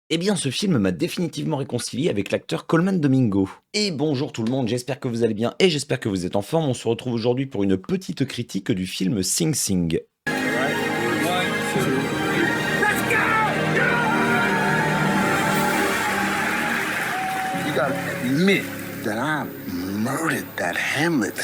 Eh bien, ce film m'a définitivement réconcilié avec l'acteur Colman Domingo. Et bonjour tout le monde, j'espère que vous allez bien et j'espère que vous êtes en forme. On se retrouve aujourd'hui pour une petite critique du film Sing Sing. Right. One, two, three. Let's go! You gotta admit that I murdered that Hamlet.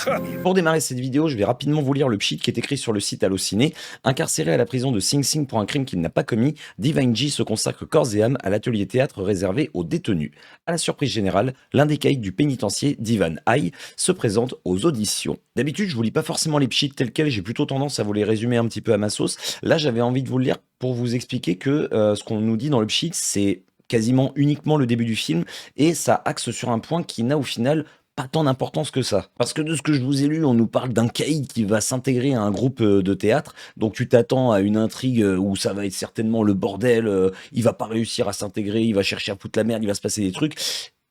Pour démarrer cette vidéo, je vais rapidement vous lire le pchit qui est écrit sur le site Allociné. Incarcéré à la prison de Sing Sing pour un crime qu'il n'a pas commis, Divine G se consacre corps et âme à l'atelier théâtre réservé aux détenus. À la surprise générale, l'un des caïds du pénitencier, Divan Hai, se présente aux auditions. D'habitude, je vous lis pas forcément les pchits tels quels, j'ai plutôt tendance à vous les résumer un petit peu à ma sauce. Là, j'avais envie de vous le lire pour vous expliquer que ce qu'on nous dit dans le pchit, c'est quasiment uniquement le début du film et ça axe sur un point qui n'a au final pas tant d'importance que ça. Parce que de ce que je vous ai lu, on nous parle d'un caïd qui va s'intégrer à un groupe de théâtre, donc tu t'attends à une intrigue où ça va être certainement le bordel, il va pas réussir à s'intégrer, il va chercher à foutre la merde, il va se passer des trucs.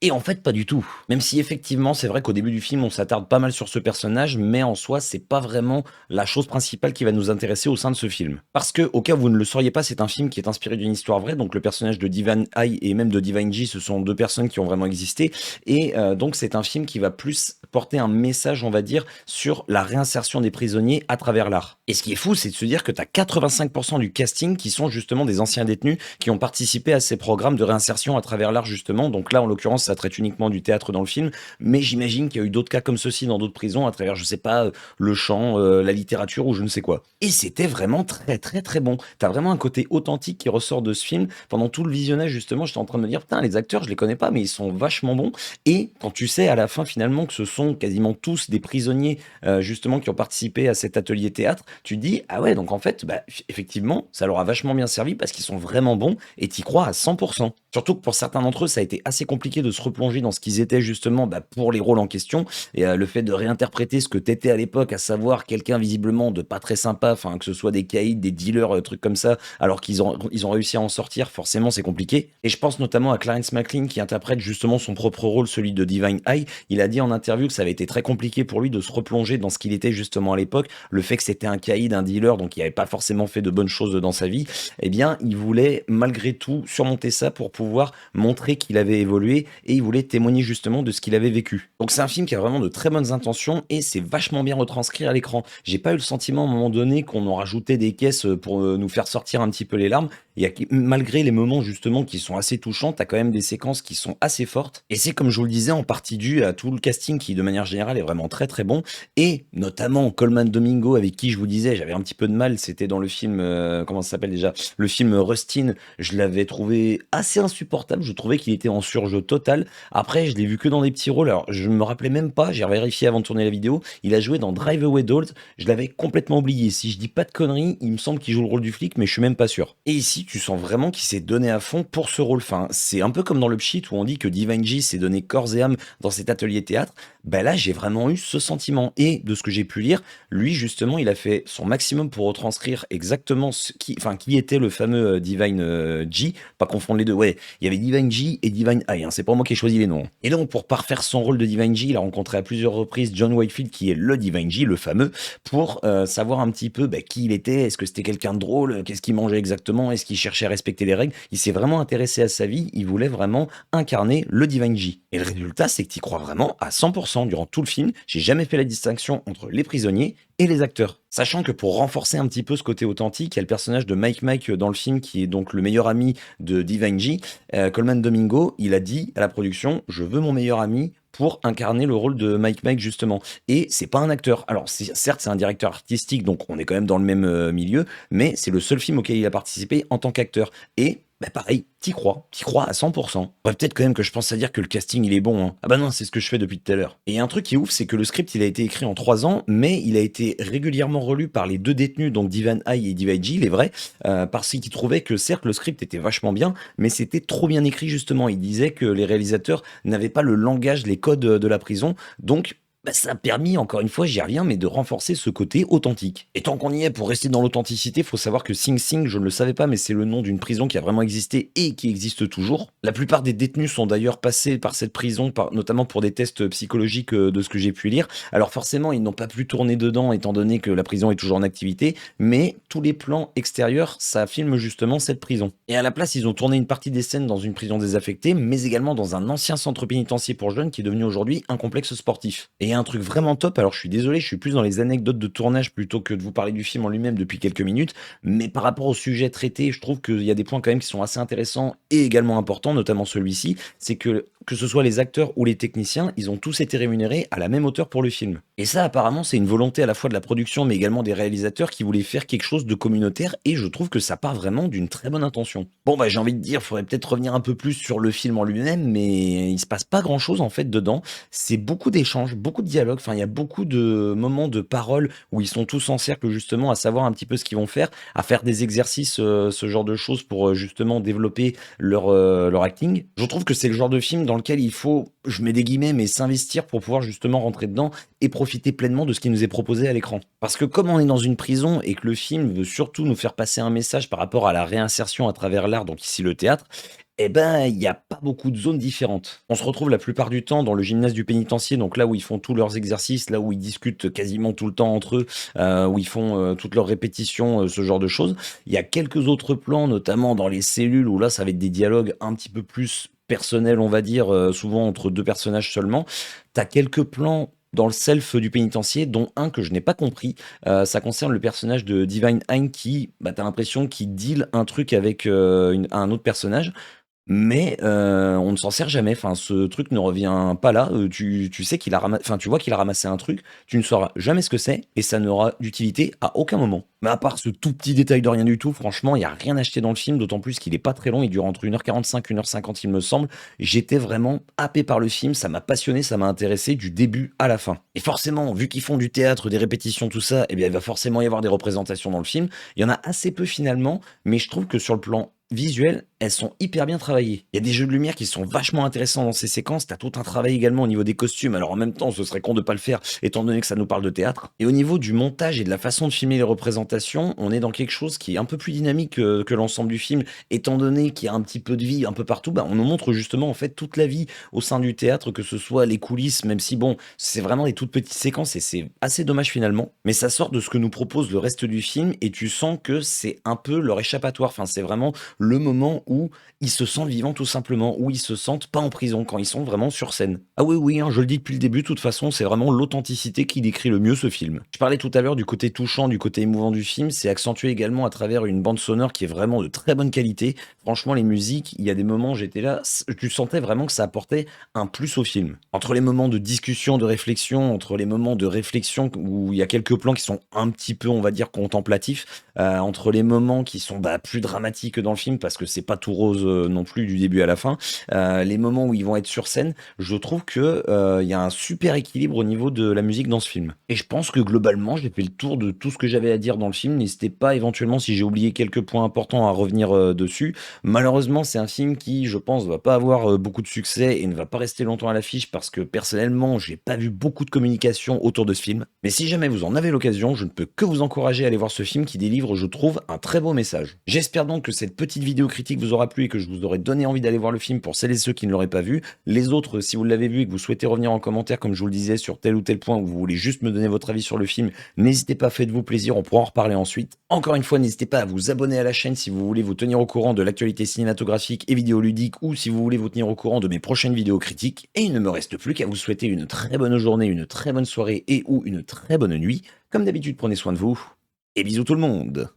Et en fait, pas du tout. Même si effectivement, c'est vrai qu'au début du film, on s'attarde pas mal sur ce personnage, mais en soi, c'est pas vraiment la chose principale qui va nous intéresser au sein de ce film. Parce que, au cas où vous ne le sauriez pas, c'est un film qui est inspiré d'une histoire vraie, donc le personnage de Divan Hai et même de Divine G, ce sont deux personnes qui ont vraiment existé, et donc c'est un film qui va plus porter un message, on va dire, sur la réinsertion des prisonniers à travers l'art. Et ce qui est fou, c'est de se dire que tu as 85% du casting qui sont justement des anciens détenus qui ont participé à ces programmes de réinsertion à travers l'art, justement. Donc là, en l'occurrence, ça traite uniquement du théâtre dans le film, mais j'imagine qu'il y a eu d'autres cas comme ceci dans d'autres prisons à travers, je sais pas, le chant, la littérature ou je ne sais quoi. Et c'était vraiment très très très bon. T'as vraiment un côté authentique qui ressort de ce film. Pendant tout le visionnage, justement, j'étais en train de me dire, putain, les acteurs, je les connais pas, mais ils sont vachement bons. Et quand tu sais à la fin finalement que ce sont quasiment tous des prisonniers justement qui ont participé à cet atelier théâtre, tu te dis, ah ouais, donc en fait, bah, effectivement, ça leur a vachement bien servi parce qu'ils sont vraiment bons et t'y crois à 100%. Surtout que pour certains d'entre eux, ça a été assez compliqué de se replonger dans ce qu'ils étaient justement bah, pour les rôles en question. Et le fait de réinterpréter ce que t'étais à l'époque, à savoir quelqu'un visiblement de pas très sympa, enfin que ce soit des caïds, des dealers, trucs comme ça, alors qu'ils ont réussi à en sortir, forcément c'est compliqué. Et je pense notamment à Clarence McLean qui interprète justement son propre rôle, celui de Divine Eye. Il a dit en interview que ça avait été très compliqué pour lui de se replonger dans ce qu'il était justement à l'époque, le fait que c'était un caïd, un dealer, donc il n'avait pas forcément fait de bonnes choses dans sa vie. Eh bien, il voulait malgré tout surmonter ça pour pouvoir montrer qu'il avait évolué et il voulait témoigner justement de ce qu'il avait vécu. Donc c'est un film qui a vraiment de très bonnes intentions et c'est vachement bien retranscrit à l'écran. J'ai pas eu le sentiment à un moment donné qu'on en rajoutait des caisses pour nous faire sortir un petit peu les larmes. Il y a, malgré les moments justement qui sont assez touchants, t'as quand même des séquences qui sont assez fortes. Et c'est comme je vous le disais en partie dû à tout le casting qui de manière générale est vraiment très très bon. Et notamment Colman Domingo avec qui je vous disais j'avais un petit peu de mal, c'était dans le film, comment ça s'appelle déjà, le film Rustin, je l'avais trouvé assez insupportable, je trouvais qu'il était en surjeu total. Après je l'ai vu que dans des petits rôles, alors je me rappelais même pas, j'ai vérifié avant de tourner la vidéo, il a joué dans Drive Away Dolls, je l'avais complètement oublié. Si je dis pas de conneries, il me semble qu'il joue le rôle du flic, mais je suis même pas sûr. Et ici, tu sens vraiment qu'il s'est donné à fond pour ce rôle. Enfin, c'est un peu comme dans le pchit où on dit que Divine G s'est donné corps et âme dans cet atelier théâtre. Ben là, j'ai vraiment eu ce sentiment. Et de ce que j'ai pu lire, lui, justement, il a fait son maximum pour retranscrire exactement qui était le fameux Divine G. Pas confondre les deux. Ouais, il y avait Divine G et Divine Eye. Hein. C'est pas moi qui ai choisi les noms. Et donc, pour parfaire son rôle de Divine G, il a rencontré à plusieurs reprises John Whitefield, qui est le Divine G, le fameux, pour savoir un petit peu qui il était. Est-ce que c'était quelqu'un de drôle? Qu'est-ce qu'il mangeait exactement? Est-ce qu'il cherchait à respecter les règles? Il s'est vraiment intéressé à sa vie. Il voulait vraiment incarner le Divine G. Et le résultat, c'est que tu y crois vraiment à 100% durant tout le film. J'ai jamais fait la distinction entre les prisonniers et les acteurs. Sachant que pour renforcer un petit peu ce côté authentique, il y a le personnage de Mike dans le film qui est donc le meilleur ami de Divine G. Colman Domingo, il a dit à la production, je veux mon meilleur ami pour incarner le rôle de Mike justement. Et c'est pas un acteur. Alors certes c'est un directeur artistique, donc on est quand même dans le même milieu, mais c'est le seul film auquel il a participé en tant qu'acteur. Et bah pareil, t'y crois à 100%. Ouais, peut-être quand même que je pense à dire que le casting il est bon. Hein. Ah bah non, c'est ce que je fais depuis tout à l'heure. Et un truc qui est ouf, c'est que le script il a été écrit en 3 ans, mais il a été régulièrement relu par les deux détenus, donc Divan Hai et Divine G, les vrais, parce qu'ils trouvaient que certes le script était vachement bien, mais c'était trop bien écrit justement. Ils disaient que les réalisateurs n'avaient pas le langage, les codes de la prison, donc Bah, ça a permis, encore une fois, j'y reviens, mais de renforcer ce côté authentique. Et tant qu'on y est, pour rester dans l'authenticité, faut savoir que Sing Sing, je ne le savais pas, mais c'est le nom d'une prison qui a vraiment existé et qui existe toujours. La plupart des détenus sont d'ailleurs passés par cette prison, notamment pour des tests psychologiques de ce que j'ai pu lire. Alors forcément, ils n'ont pas pu tourner dedans étant donné que la prison est toujours en activité, mais tous les plans extérieurs, ça filme justement cette prison. Et à la place, ils ont tourné une partie des scènes dans une prison désaffectée, mais également dans un ancien centre pénitentiaire pour jeunes qui est devenu aujourd'hui un complexe sportif. Et il y a un truc vraiment top, alors je suis désolé, je suis plus dans les anecdotes de tournage plutôt que de vous parler du film en lui-même depuis quelques minutes, mais par rapport au sujet traité, je trouve qu'il y a des points quand même qui sont assez intéressants et également importants, notamment celui-ci, c'est que ce soit les acteurs ou les techniciens, ils ont tous été rémunérés à la même hauteur pour le film. Et ça, apparemment, c'est une volonté à la fois de la production, mais également des réalisateurs qui voulaient faire quelque chose de communautaire, et je trouve que ça part vraiment d'une très bonne intention. Bon, bah, j'ai envie de dire, faudrait peut-être revenir un peu plus sur le film en lui-même, mais il se passe pas grand-chose, en fait, dedans. C'est beaucoup d'échanges, beaucoup de dialogues, enfin, il y a beaucoup de moments de parole où ils sont tous en cercle, justement, à savoir un petit peu ce qu'ils vont faire, à faire des exercices, ce genre de choses pour, justement, développer leur acting. Je trouve que c'est le genre de film dans lequel il faut, je mets des guillemets, mais s'investir pour pouvoir justement rentrer dedans et profiter pleinement de ce qui nous est proposé à l'écran. Parce que comme on est dans une prison et que le film veut surtout nous faire passer un message par rapport à la réinsertion à travers l'art, donc ici le théâtre, eh ben, il n'y a pas beaucoup de zones différentes. On se retrouve la plupart du temps dans le gymnase du pénitencier, donc là où ils font tous leurs exercices, là où ils discutent quasiment tout le temps entre eux, où ils font toutes leurs répétitions, ce genre de choses. Il y a quelques autres plans, notamment dans les cellules, où là, ça va être des dialogues un petit peu plus personnels, on va dire, souvent entre deux personnages seulement. T'as quelques plans dans le self du pénitencier, dont un que je n'ai pas compris. Ça concerne le personnage de Divine Hein qui, bah, t'as l'impression qu'il deal un truc avec un autre personnage. Mais on ne s'en sert jamais. Enfin, ce truc ne revient pas là. Tu sais qu'il a enfin, tu vois qu'il a ramassé un truc, tu ne sauras jamais ce que c'est et ça n'aura d'utilité à aucun moment. Mais à part ce tout petit détail de rien du tout, franchement, il y a rien acheté dans le film, d'autant plus qu'il est pas très long, il dure entre 1h45 1h50 il me semble. J'étais vraiment happé par le film, ça m'a passionné, ça m'a intéressé du début à la fin. Et forcément, vu qu'ils font du théâtre, des répétitions, tout ça, eh bien, il va forcément y avoir des représentations dans le film. Il y en a assez peu finalement, mais je trouve que sur le plan visuelles, elles sont hyper bien travaillées. Il y a des jeux de lumière qui sont vachement intéressants dans ces séquences. T'as tout un travail également au niveau des costumes. Alors en même temps, ce serait con de pas le faire, étant donné que ça nous parle de théâtre. Et au niveau du montage et de la façon de filmer les représentations, on est dans quelque chose qui est un peu plus dynamique que l'ensemble du film, étant donné qu'il y a un petit peu de vie un peu partout. Bah, on nous montre justement en fait toute la vie au sein du théâtre, que ce soit les coulisses, même si bon, c'est vraiment des toutes petites séquences et c'est assez dommage finalement. Mais ça sort de ce que nous propose le reste du film et tu sens que c'est un peu leur échappatoire. Enfin, c'est vraiment le moment où ils se sentent vivants tout simplement, où ils se sentent pas en prison, quand ils sont vraiment sur scène. Ah oui, oui, hein, je le dis depuis le début, de toute façon, c'est vraiment l'authenticité qui décrit le mieux ce film. Je parlais tout à l'heure du côté touchant, du côté émouvant du film, c'est accentué également à travers une bande sonore qui est vraiment de très bonne qualité. Franchement, les musiques, il y a des moments, j'étais là, tu sentais vraiment que ça apportait un plus au film. Entre les moments de discussion, de réflexion, entre les moments de réflexion où il y a quelques plans qui sont un petit peu, on va dire, contemplatifs, entre les moments qui sont plus dramatiques dans le film, parce que c'est pas tout rose non plus du début à la fin, les moments où ils vont être sur scène, je trouve que il y a un super équilibre au niveau de la musique dans ce film. Et je pense que globalement, j'ai fait le tour de tout ce que j'avais à dire dans le film. N'hésitez pas éventuellement, si j'ai oublié quelques points importants, à revenir dessus. Malheureusement, c'est un film qui, je pense, va pas avoir beaucoup de succès et ne va pas rester longtemps à l'affiche parce que personnellement, j'ai pas vu beaucoup de communication autour de ce film. Mais si jamais vous en avez l'occasion, je ne peux que vous encourager à aller voir ce film qui délivre, je trouve, un très beau message. J'espère donc que cette petite vidéo critique vous aura plu et que je vous aurai donné envie d'aller voir le film pour celles et ceux qui ne l'auraient pas vu. Les autres, si vous l'avez vu et que vous souhaitez revenir en commentaire, comme je vous le disais, sur tel ou tel point, ou vous voulez juste me donner votre avis sur le film, n'hésitez pas, faites-vous plaisir, on pourra en reparler ensuite. Encore une fois, n'hésitez pas à vous abonner à la chaîne si vous voulez vous tenir au courant de l'actualité cinématographique et vidéoludique, ou si vous voulez vous tenir au courant de mes prochaines vidéos critiques. Et il ne me reste plus qu'à vous souhaiter une très bonne journée, une très bonne soirée et ou une très bonne nuit. Comme d'habitude, prenez soin de vous, et bisous tout le monde!